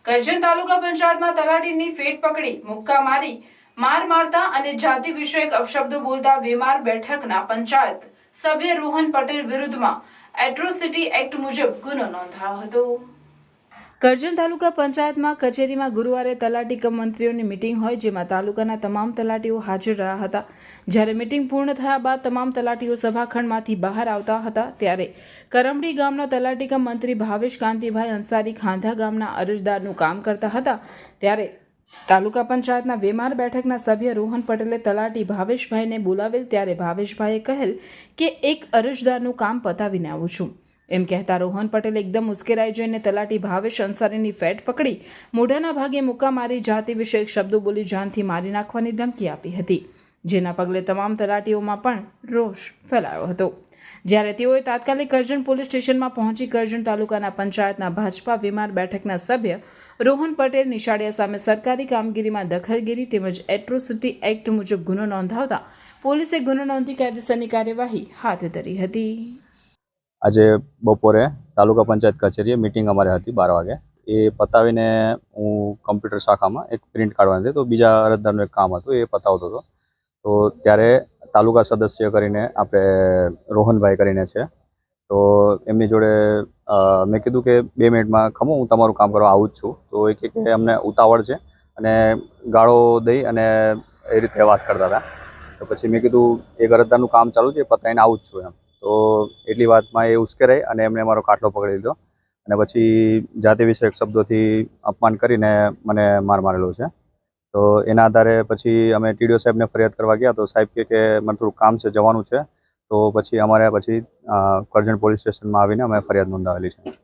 કરજણ તાલુકા પંચાયતમાં તલાટીની ફેટ પકડી મુક્કા મારી માર મારતા અને જાતિ વિષયક અપશબ્દો બોલતા વેમાર બેઠકના પંચાયત સભ્ય રોહન પટેલ વિરુદ્ધમાં એટ્રોસિટી એક્ટ મુજબ ગુનો નોંધાયો હતો। કરજણ તાલુકા પંચાયતમાં કચેરીમાં ગુરુવારે તલાટી કમ મંત્રીઓની મીટિંગ હોય, જેમાં તાલુકાના તમામ તલાટીઓ હાજર રહ્યા હતા। જ્યારે મીટિંગ પૂર્ણ થયા બાદ તમામ તલાટીઓ સભાખંડમાંથી બહાર આવતા હતા, ત્યારે કરમડી ગામના તલાટી કમ મંત્રી ભાવેશ કાંતિભાઈ અંસારી ખાંધા ગામના અરજદારનું કામ કરતા હતા। ત્યારે તાલુકા પંચાયતના વેમાર બેઠકના સભ્ય રોહન પટેલે તલાટી ભાવેશભાઈને બોલાવેલ, ત્યારે ભાવેશભાઈએ કહેલ કે એક અરજદારનું કામ પતાવીને આવું છું એમ કહેતા રોહન પટેલે એકદમ ઉશ્કેરાઈ જઈને તલાટી ભાવેશ અંસારીની ફેટ પકડી મોઢાના ભાગે મુક્કા મારી જાતિ વિષયક શબ્દો બોલી જાનથી મારી નાખવાની ધમકી આપી હતી, જેના પગલે તમામ તલાટીઓમાં પણ રોષ ફેલાયો હતો। જ્યારે તેઓએ તાત્કાલિક કરજણ પોલીસ સ્ટેશનમાં પહોંચી કરજણ તાલુકાના પંચાયતના ભાજપા વેમાર બેઠકના સભ્ય રોહન પટેલ નિશાળિયા સામે સરકારી કામગીરીમાં દખલગીરી તેમજ એટ્રોસિટી એક્ટ મુજબ ગુનો નોંધાવતા પોલીસે ગુનો નોંધી કાયદેસરની કાર્યવાહી હાથ ધરી હતી। આજે બપોરે તાલુકા પંચાયત કચેરીએ મીટિંગ અમારે હતી 12 વાગે। એ પતાવીને હું કમ્પ્યુટર શાખામાં એક પ્રિન્ટ કાઢવાની હતી, તો બીજા અરજદારનું એક કામ હતું, એ પતાવતો હતો। તો ત્યારે તાલુકા સદસ્ય કરીને આપણે રોહનભાઈ કરીને છે, તો એમની જોડે મેં કીધું કે 2 મિનિટમાં ખમો, હું તમારું કામ કરવા આવું જ છું। તો એ કહે કે અમને ઉતાવળ છે અને ગાળો દઈ અને એ રીતે વાત કરતા હતા। તો પછી મેં કીધું એક અરજદારનું કામ ચાલુ છે, પતાવીને આવું જ છું એમ। તો એટલી વાતમાં એ ઉશ્કેરાઈ અને એમણે મારો કાટલો પકડી લીધો અને પછી જાતિ વિષયક શબ્દોથી અપમાન કરીને મને માર મારેલો છે। તો એના આધારે પછી અમે ટીડીઓ સાહેબને ફરિયાદ કરવા ગયા, તો સાહેબ કહે કે મને થોડું કામ છે, જવાનું છે। તો પછી અમારે કરજણ પોલીસ સ્ટેશનમાં આવીને અમે ફરિયાદ નોંધાવેલી છે।